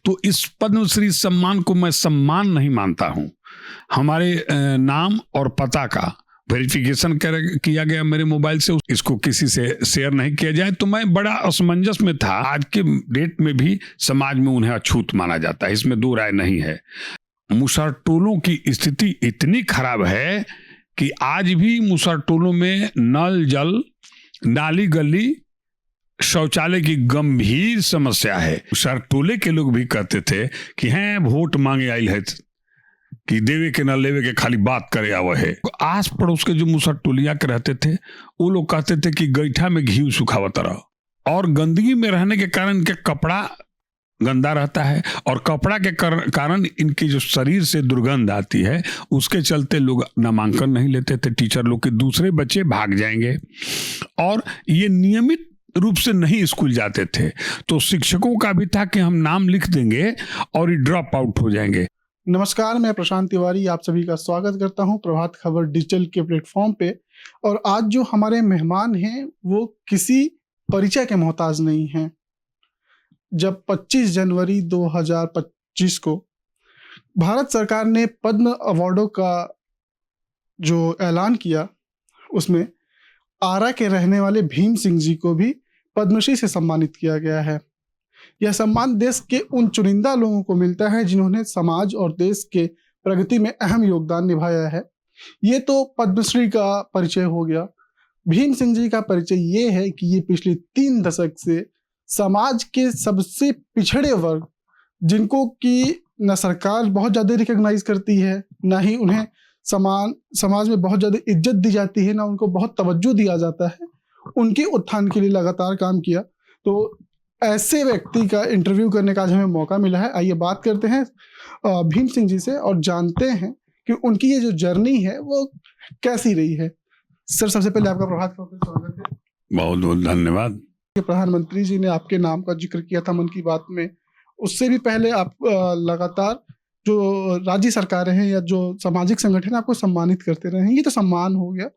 तो इस पद्मश्री सम्मान को मैं सम्मान नहीं मानता हूं। हमारे नाम और पता का वेरिफिकेशन किया गया मेरे मोबाइल से, इसको किसी से शेयर नहीं किया जाए, तो मैं बड़ा असमंजस में था। आज के डेट में भी समाज में उन्हें अछूत माना जाता है, इसमें दो राय नहीं है। मुसहरटोलों की स्थिति इतनी खराब है कि आज भी मुसहरटोलों में नल जल, नाली गली, शौचालय की गंभीर समस्या है। मुसहरटोले के लोग भी कहते थे कि हैं वोट मांगे आई है कि देवे के न लेवे के खाली बात करे आवे है। आस पड़ोस के जो मुसहरटोलिया के रहते थे वो लोग कहते थे कि गैठा में घी सुखावत रहो, और गंदगी में रहने के कारण इनके कपड़ा गंदा रहता है, और कपड़ा के कारण इनकी जो शरीर से दुर्गंध आती है, उसके चलते लोग नामांकन नहीं लेते थे। टीचर लोग के दूसरे बच्चे भाग जाएंगे, और ये नियमित रूप से नहीं स्कूल जाते थे, तो शिक्षकों का भी था कि हम नाम लिख देंगे और ये ड्रॉप आउट हो जाएंगे। नमस्कार, मैं प्रशांत तिवारी आप सभी का स्वागत करता हूं प्रभात खबर डिजिटल के प्लेटफॉर्म पे। और आज जो हमारे मेहमान हैं वो किसी परिचय के मोहताज नहीं हैं। जब 25 जनवरी 2025 को भारत सरकार ने पद्म अवार्डों का जो ऐलान किया, उसमें आरा के रहने वाले भीम सिंह जी को भी पद्मश्री से सम्मानित किया गया है। यह सम्मान देश के उन चुनिंदा लोगों को मिलता है जिन्होंने समाज और देश के प्रगति में अहम योगदान निभाया है। ये तो पद्मश्री का परिचय हो गया। भीम सिंह जी का परिचय ये है कि ये पिछले 3 दशक से समाज के सबसे पिछड़े वर्ग, जिनको कि न सरकार बहुत ज़्यादा रिकॉग्नाइज करती है, ना ही उन्हें समाज में बहुत ज़्यादा इज्जत दी जाती है, ना उनको बहुत तवज्जो दिया जाता है, उनके उत्थान के लिए लगातार काम किया। तो ऐसे व्यक्ति का इंटरव्यू करने का आज हमें मौका मिला है। आइए बात करते हैं भीम सिंह जी से और जानते हैं कि उनकी ये जो जर्नी है वो कैसी रही है। सर, सबसे पहले आपका प्रभात खबर पर स्वागत है। बहुत बहुत धन्यवाद। प्रधानमंत्री जी ने आपके नाम का जिक्र किया था मन की बात में, उससे भी पहले आप लगातार जो राज्य सरकारें हैं या जो सामाजिक संगठन आपको सम्मानित करते रहे हैं, ये तो सम्मान हो गया।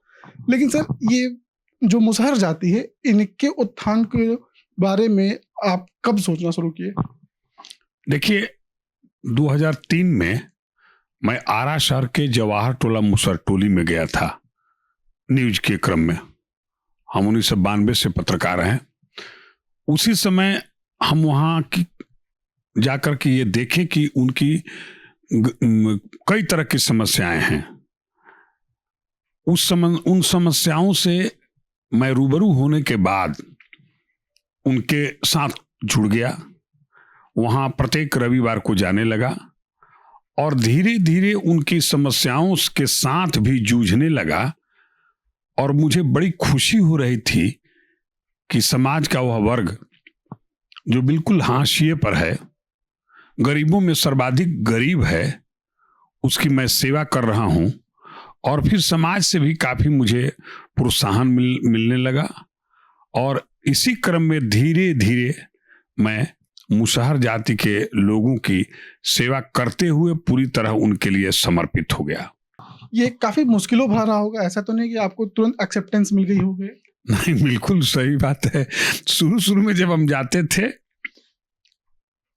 लेकिन सर, ये जो मुसहर जाति है, इनके उत्थान के बारे में आप कब सोचना शुरू किए? देखिए, 2003 में मैं आरा शहर के जवाहर टोला मुसहरटोली में गया था न्यूज के क्रम में। हम 1992 से पत्रकार हैं। उसी समय हम वहाँ की जाकर के ये देखे कि उनकी कई तरह की समस्याएं हैं। उन समस्याओं से मैं रूबरू होने के बाद उनके साथ जुड़ गया। वहाँ प्रत्येक रविवार को जाने लगा और धीरे धीरे उनकी समस्याओं के साथ भी जूझने लगा। और मुझे बड़ी खुशी हो रही थी कि समाज का वह वर्ग जो बिल्कुल हाशिए पर है, गरीबों में सर्वाधिक गरीब है, उसकी मैं सेवा कर रहा हूँ। और फिर समाज से भी काफ़ी मुझे प्रोत्साहन मिलने लगा। और इसी क्रम में धीरे धीरे मैं मुसहर जाति के लोगों की सेवा करते हुए पूरी तरह उनके लिए समर्पित हो गया। ये काफ़ी मुश्किलों भरा रहा होगा, ऐसा तो नहीं कि आपको तुरंत एक्सेप्टेंस मिल गई होगी? नहीं, बिल्कुल सही बात है। शुरू में जब हम जाते थे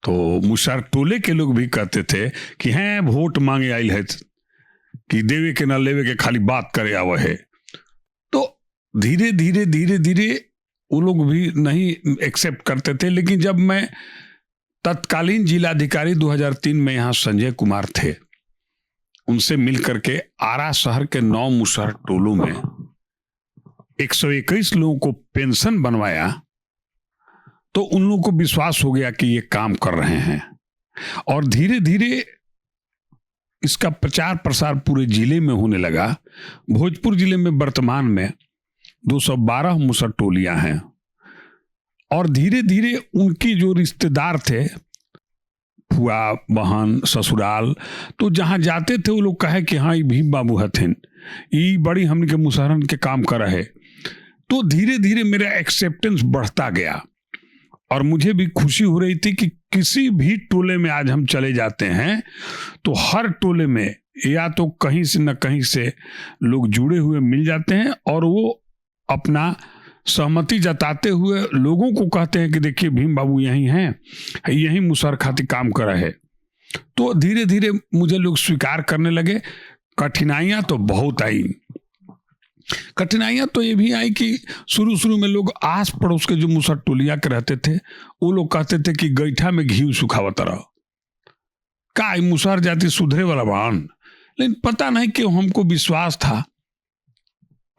तो मुसहरटोले के लोग भी कहते थे कि हैं वोट मांगे आई है कि देवे के न लेवे के खाली बात करे आवे है। तो धीरे धीरे वो लोग भी नहीं एक्सेप्ट करते थे। लेकिन जब मैं तत्कालीन जिलाधिकारी 2003 में यहाँ संजय कुमार थे, उनसे मिल करके आरा शहर के 9 मुसहरटोलों में 121 लोगों को पेंशन बनवाया, तो उन लोगों को विश्वास हो गया कि ये काम कर रहे हैं। और धीरे धीरे इसका प्रचार प्रसार पूरे जिले में होने लगा। भोजपुर जिले में वर्तमान में 212 मुसहरटोलियां हैं। और धीरे धीरे उनकी जो रिश्तेदार थे, फुआ, बहन, ससुराल, तो जहाँ जाते थे वो लोग कहे कि हाँ ये भीम बाबू हथिन, ये बड़ी हमने के मुसहरन के काम कर रहे। तो धीरे धीरे मेरा एक्सेप्टेंस बढ़ता गया और मुझे भी खुशी हो रही थी कि किसी भी टोले में आज हम चले जाते हैं तो हर टोले में या तो कहीं से न कहीं से लोग जुड़े हुए मिल जाते हैं और वो अपना सहमति जताते हुए लोगों को कहते हैं कि देखिए भीम बाबू यहीं हैं, यहीं मुसहर खातिर काम कर रहे हैं। तो धीरे धीरे मुझे लोग स्वीकार करने लगे। कठिनाइयां तो बहुत आई। कठिनाइयां तो ये भी आई कि शुरू में लोग आस पड़ोस के जो मुसहर टोलिया के रहते थे, वो लोग कहते थे कि गैठा में घी सुखावत रहो, का मुसहर जाति सुधरे वाला बान। लेकिन पता नहीं क्यों हमको विश्वास था,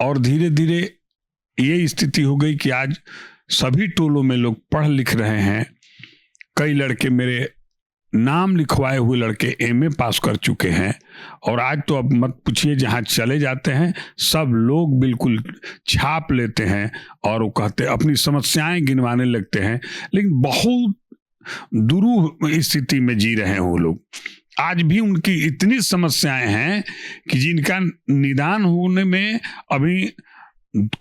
और धीरे धीरे ये स्थिति हो गई कि आज सभी टोलों में लोग पढ़ लिख रहे हैं। कई लड़के, मेरे नाम लिखवाए हुए लड़के एमए पास कर चुके हैं, और आज तो अब मत पूछिए, जहाँ चले जाते हैं सब लोग बिल्कुल छाप लेते हैं और वो कहते, अपनी समस्याएं गिनवाने लगते हैं। लेकिन बहुत दुरूह स्थिति में जी रहे हैं वो लोग। आज भी उनकी इतनी समस्याएं हैं कि जिनका निदान होने में अभी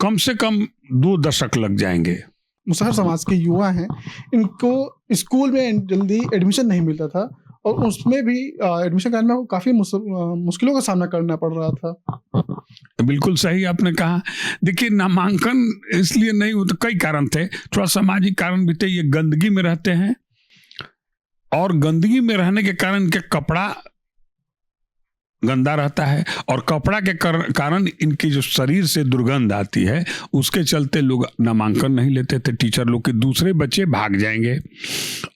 कम से कम 2 दशक लग जाएंगे। मुसहर समाज के युवा हैं, इनको स्कूल में जल्दी एडमिशन नहीं मिलता था, और उसमें भी एडमिशन कराने में काफ़ी मुश्किलों का सामना करना पड़ रहा था। बिल्कुल सही आपने कहा। देखिए, नामांकन इसलिए नहीं होता, कई कारण थे। थोड़ा सामाजिक कारण भी थे। ये गंदगी में रहते हैं, और गंदगी में रहने के कारण इनके कपड़ा गंदा रहता है, और कपड़ा के कारण इनकी जो शरीर से दुर्गंध आती है, उसके चलते लोग नामांकन नहीं लेते थे। टीचर लोग के दूसरे बच्चे भाग जाएंगे,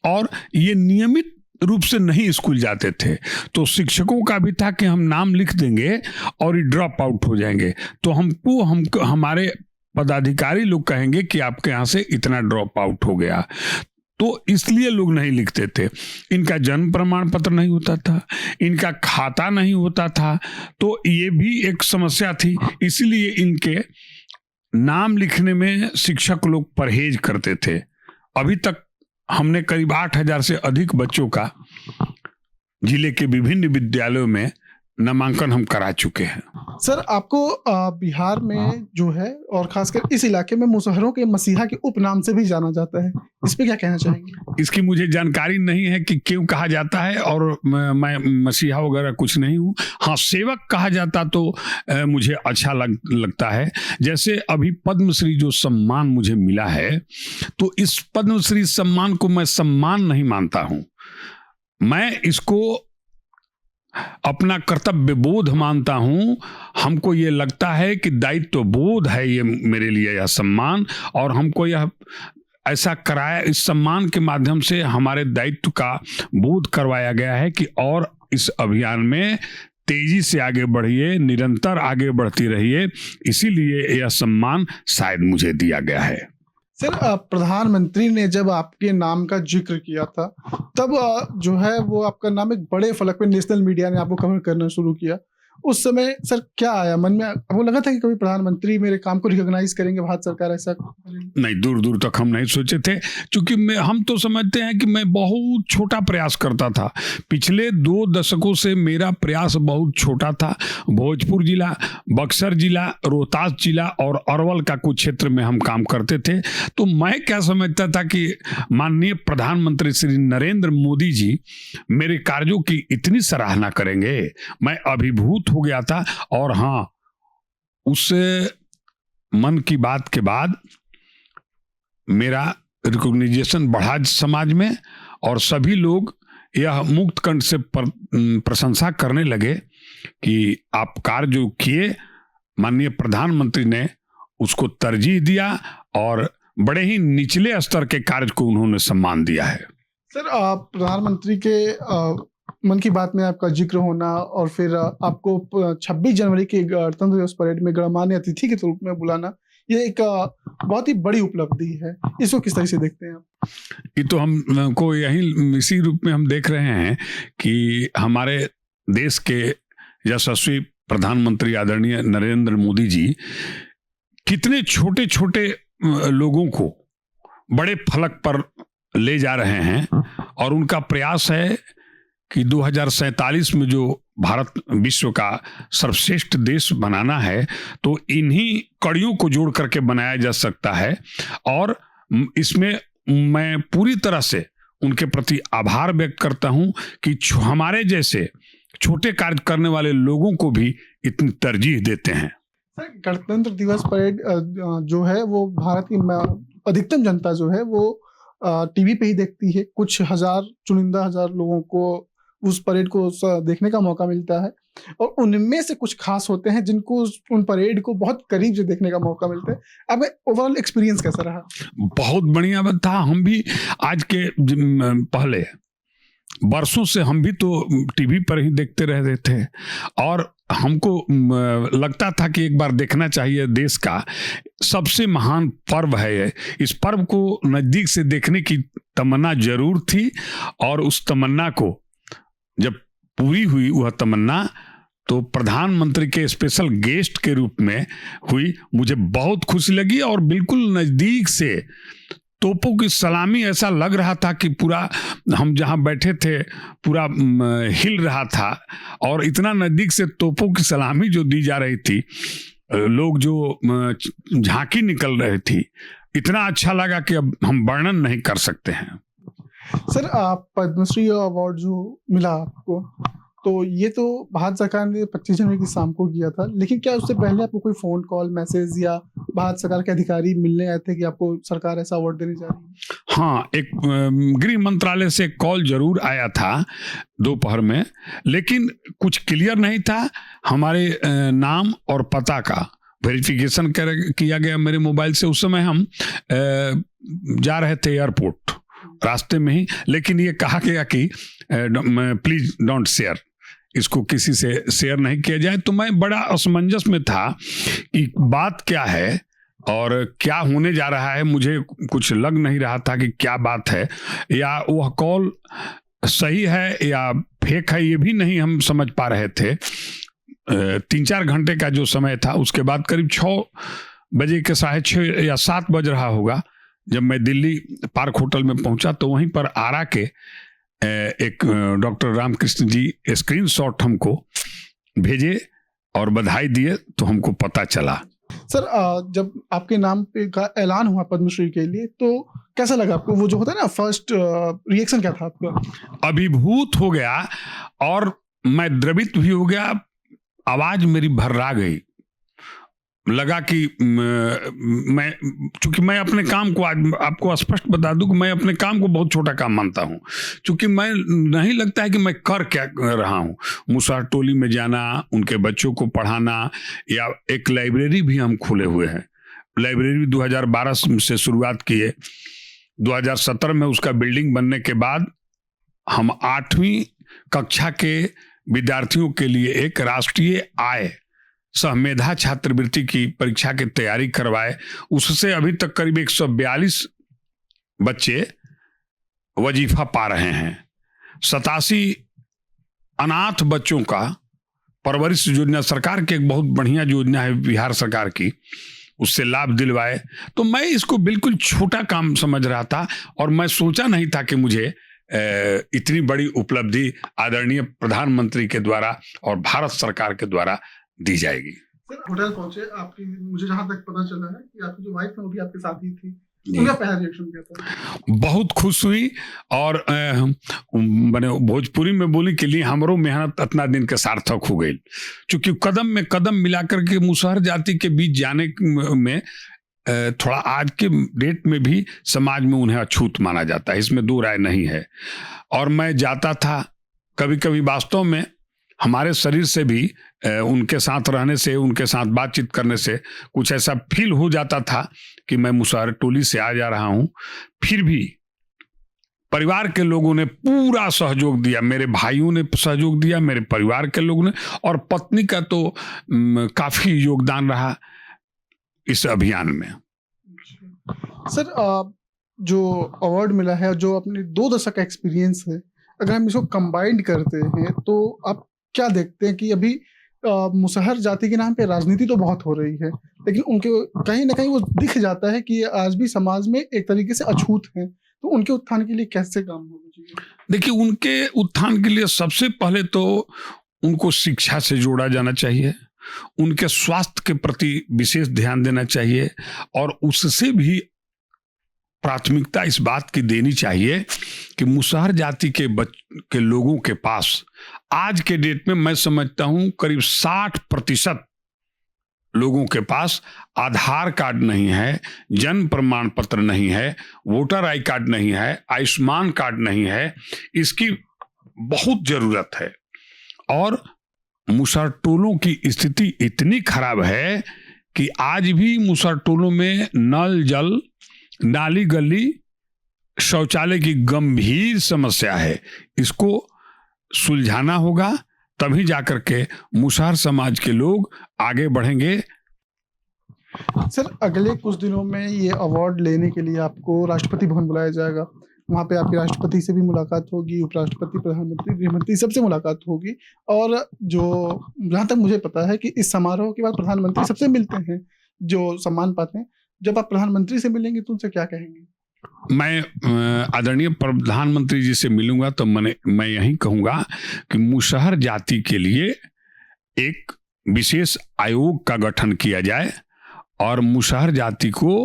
और ये नियमित रूप से नहीं स्कूल जाते थे। तो शिक्षकों का भी था कि हम नाम लिख देंगे और ये ड्रॉप आउट हो जाएंगे, तो हमको हमारे पदाधिकारी लोग कहेंगे कि आपके यहाँ से इतना ड्रॉप आउट हो गया। तो इसलिए लोग नहीं लिखते थे। इनका जन्म प्रमाण पत्र नहीं होता था, इनका खाता नहीं होता था, तो ये भी एक समस्या थी। इसलिए इनके नाम लिखने में शिक्षक लोग परहेज करते थे। अभी तक हमने करीब 8,000 से अधिक बच्चों का जिले के विभिन्न विद्यालयों में नामांकन हम करा चुके हैं। सर, आपको बिहार में जो है, और खासकर इस इलाके में, मुसहरों के मसीहा के उपनाम से भी जाना जाता है। इस पे क्या कहना चाहेंगे? इसकी मुझे जानकारी नहीं है कि क्यों कहा जाता है, और मैं मसीहा वगैरह कुछ नहीं हूँ। हाँ, सेवक कहा जाता तो मुझे अच्छा लगता है। जैसे अभी पद्मश्री जो सम्मान मुझे मिला है, तो इस पद्मश्री सम्मान को मैं सम्मान नहीं मानता हूँ। मैं इसको अपना कर्तव्य बोध मानता हूं। हमको ये लगता है कि दायित्व बोध है ये मेरे लिए यह सम्मान, और हमको यह ऐसा कराया, इस सम्मान के माध्यम से हमारे दायित्व का बोध करवाया गया है कि और इस अभियान में तेजी से आगे बढ़िए, निरंतर आगे बढ़ती रहिए। इसीलिए यह सम्मान शायद मुझे दिया गया है। सर, प्रधानमंत्री ने जब आपके नाम का जिक्र किया था, तब जो है वो आपका नाम एक बड़े फलक पे नेशनल मीडिया ने आपको कवर करना शुरू किया। उस समय सर क्या आया मन में? आपको लगा था कि कभी प्रधानमंत्री मेरे काम को रिकॉग्नाइज करेंगे, भारत सरकार ऐसा? नहीं, दूर दूर तक हम नहीं सोचे थे, क्योंकि हम तो समझते हैं कि मैं बहुत छोटा प्रयास करता था। पिछले 2 दशकों से मेरा प्रयास बहुत छोटा था। भोजपुर जिला, बक्सर जिला, रोहतास जिला और अरवल का कुछ क्षेत्र में हम काम करते थे। तो मैं क्या समझता था कि माननीय प्रधानमंत्री श्री नरेंद्र मोदी जी मेरे कार्यों की इतनी सराहना करेंगे। मैं अभिभूत हो गया था। और हाँ, उस मन की बात के बाद मेरा रिकॉग्निशन बढ़ा समाज में, और सभी लोग यह मुक्त कंठ से प्रशंसा करने लगे कि आप कार्य जो किए, माननीय प्रधानमंत्री ने उसको तरजीह दिया, और बड़े ही निचले स्तर के कार्य को उन्होंने सम्मान दिया है। सर, प्रधानमंत्री के मन की बात में आपका जिक्र होना, और फिर आपको 26 जनवरी की गणतंत्र दिवस परेड में गणमान्य अतिथि के रूप में बुलाना, ये एक बहुत ही बड़ी उपलब्धि है। इसको किस तरह से देखते हैं आप? ये तो हमको यही इसी रूप में हम देख रहे हैं कि हमारे देश के यशस्वी प्रधानमंत्री आदरणीय नरेंद्र मोदी जी कितने छोटे छोटे लोगों को बड़े फलक पर ले जा रहे हैं, और उनका प्रयास है कि 2047 में जो भारत विश्व का सर्वश्रेष्ठ देश बनाना है, तो इन्हीं कड़ियों को जोड़ करके बनाया जा सकता है। और इसमें मैं पूरी तरह से उनके प्रति आभार व्यक्त करता हूं कि हमारे जैसे छोटे कार्य करने वाले लोगों को भी इतनी तरजीह देते हैं। गणतंत्र दिवस परेड जो है वो भारत की अधिकतम जनता जो है वो टीवी पे ही देखती है। कुछ हजार चुनिंदा हजार लोगों को उस परेड को देखने का मौका मिलता है और उनमें से कुछ खास होते हैं जिनको उन परेड को बहुत करीब से देखने का मौका मिलता है। अब ओवरऑल एक्सपीरियंस कैसा रहा? बहुत बढ़िया था। हम भी आज के पहले वर्षों से हम भी तो टीवी पर ही देखते रहते थे और हमको लगता था कि एक बार देखना चाहिए। देश का सबसे महान पर्व है ये, इस पर्व को नजदीक से देखने की तमन्ना जरूर थी और उस तमन्ना को जब पूरी हुई वह तमन्ना तो प्रधानमंत्री के स्पेशल गेस्ट के रूप में हुई। मुझे बहुत खुशी लगी और बिल्कुल नजदीक से तोपों की सलामी ऐसा लग रहा था कि पूरा हम जहां बैठे थे पूरा हिल रहा था और इतना नजदीक से तोपों की सलामी जो दी जा रही थी, लोग जो झांकी निकल रही थी, इतना अच्छा लगा कि अब हम वर्णन नहीं कर सकते हैं। सर, पद्मश्री अवार्ड जो मिला आपको, तो ये तो भारत सरकार ने 25 जनवरी की शाम को किया था, लेकिन क्या उससे पहले आपको कोई फोन कॉल मैसेज या भारत सरकार के अधिकारी मिलने आए थे कि आपको सरकार ऐसा अवार्ड देने जा रही है? हाँ, एक गृह मंत्रालय से कॉल जरूर आया था दोपहर में, लेकिन कुछ क्लियर नहीं था। हमारे नाम और पता का वेरिफिकेशन किया गया मेरे मोबाइल से। उस समय हम जा रहे थे एयरपोर्ट, रास्ते में ही, लेकिन ये कहा गया कि प्लीज डोंट शेयर, इसको किसी से शेयर नहीं किया जाए। तो मैं बड़ा असमंजस में था कि बात क्या है और क्या होने जा रहा है। मुझे कुछ लग नहीं रहा था कि क्या बात है, या वह कॉल सही है या फेक है, ये भी नहीं हम समझ पा रहे थे। 3-4 घंटे का जो समय था, उसके बाद करीब 6 बजे के 6:30 या 7 बज रहा होगा जब मैं दिल्ली पार्क होटल में पहुंचा, तो वहीं पर आरा के एक डॉक्टर रामकृष्ण जी स्क्रीनशॉट हमको भेजे और बधाई दिए, तो हमको पता चला। सर, जब आपके नाम पे का ऐलान हुआ पद्मश्री के लिए, तो कैसा लगा आपको? वो जो होता है ना, फर्स्ट रिएक्शन क्या था आपका? अभिभूत हो गया और मैं द्रवित भी हो गया, आवाज मेरी भर्रा गई। लगा कि मैं, चूंकि मैं अपने काम को, आज आपको स्पष्ट बता दूं कि मैं अपने काम को बहुत छोटा काम मानता हूं, क्योंकि मैं नहीं लगता है कि मैं कर क्या रहा हूं। मुसहर टोली में जाना, उनके बच्चों को पढ़ाना, या एक लाइब्रेरी भी हम खोले हुए हैं। लाइब्रेरी 2012 से शुरुआत किए, 2017 में उसका बिल्डिंग बनने के बाद हम 8वीं कक्षा के विद्यार्थियों के लिए एक राष्ट्रीय आय सहमेधा छात्रवृत्ति की परीक्षा की तैयारी करवाए। उससे अभी तक करीब 142 बच्चे वजीफा पा रहे हैं। 87 अनाथ बच्चों का परवरिश योजना, सरकार की एक बहुत बढ़िया योजना है बिहार सरकार की, उससे लाभ दिलवाए। तो मैं इसको बिल्कुल छोटा काम समझ रहा था और मैं सोचा नहीं था कि मुझे इतनी बड़ी उपलब्धि आदरणीय प्रधानमंत्री के द्वारा और भारत सरकार के द्वारा दी जाएगी। सर, होटल पहुंचे आपकी, मुझे जहां तक पता चला है कि आपकी जो वाइफ है वो भी आपके साथ ही थी, उनका पहला रिएक्शन क्या था? बहुत खुश हुई और मैंने भोजपुरी में बोली के लिए हमरो मेहनत इतना दिन के सार्थक हो गई, क्योंकि कदम में कदम मिलाकर के मुसहर जाति के बीच जाने में थोड़ा आज के डेट में भी समाज में उन्हें अछूत माना जाता है, इसमें दो राय नहीं है। और मैं जाता था, कभी कभी वास्तव में हमारे शरीर से भी उनके साथ रहने से, उनके साथ बातचीत करने से कुछ ऐसा फील हो जाता था कि मैं मुसहर टोली से आ जा रहा हूं। फिर भी परिवार के लोगों ने पूरा सहयोग दिया, मेरे भाइयों ने सहयोग दिया, मेरे परिवार के लोगों ने, और पत्नी का तो काफी योगदान रहा इस अभियान में। सर, जो अवार्ड मिला है, जो अपने 2 दशक का एक्सपीरियंस है, अगर हम इसको कंबाइंड करते हैं तो आप क्या देखते हैं कि अभी मुसहर जाति के नाम पे राजनीति तो बहुत हो रही है, लेकिन उनके कहीं ना कहीं वो दिख जाता है कि आज भी समाज में एक तरीके से अछूत हैं, तो उनके उत्थान के लिए कैसे काम होना चाहिए? देखिए, उनके उत्थान के लिए सबसे पहले तो उनको शिक्षा से जोड़ा जाना चाहिए, उनके स्वास्थ्य के प्रति विशेष ध्यान देना चाहिए, और उससे भी प्राथमिकता इस बात की देनी चाहिए कि मुसहर जाति के लोगों के पास आज के डेट में मैं समझता हूं करीब 60% लोगों के पास आधार कार्ड नहीं है, जन्म प्रमाण पत्र नहीं है, वोटर आई कार्ड नहीं है, आयुष्मान कार्ड नहीं है, इसकी बहुत जरूरत है। और मुसहरटोलों की स्थिति इतनी खराब है कि आज भी मुसहरटोलों में नल जल, नाली गली, शौचालय की गंभीर समस्या है। इसको सुलझाना होगा, तभी जाकर के मुसहर समाज के लोग आगे बढ़ेंगे। सर, अगले कुछ दिनों में ये अवार्ड लेने के लिए आपको राष्ट्रपति भवन बुलाया जाएगा। वहाँ पे आपकी राष्ट्रपति से भी मुलाकात होगी, उपराष्ट्रपति, प्रधानमंत्री, गृहमंत्री, सबसे मुलाकात होगी। और जो जहाँ तक मुझे पता है कि इस समारोह के बाद प्रधानमंत्री सबसे मिलते हैं जो सम्मान पाते हैं। जब आप प्रधानमंत्री से मिलेंगे तो उनसे क्या कहेंगे? मैं आदरणीय प्रधानमंत्री जी से मिलूंगा तो मैं यही कहूंगा कि मुसहर जाति के लिए एक विशेष आयोग का गठन किया जाए और मुसहर जाति को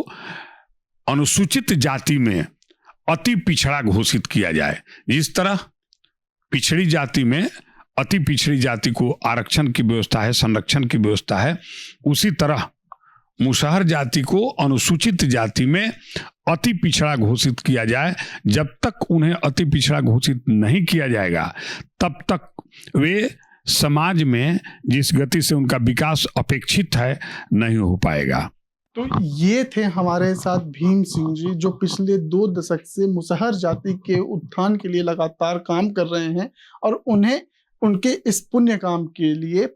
अनुसूचित जाति में अति पिछड़ा घोषित किया जाए। जिस तरह पिछड़ी जाति में अति पिछड़ी जाति को आरक्षण की व्यवस्था है, संरक्षण की व्यवस्था है, उसी तरह मुसहर जाति को अनुसूचित जाति में अति पिछड़ा घोषित किया जाए। जब तक उन्हें अति पिछड़ा घोषित नहीं किया जाएगा तब तक वे समाज में जिस गति से उनका विकास अपेक्षित है नहीं हो पाएगा। तो ये थे हमारे साथ भीम सिंह जी, जो पिछले 2 दशक से मुसहर जाति के उत्थान के लिए लगातार काम कर रहे हैं और उन्हें उनके इस पुण्य काम के लिए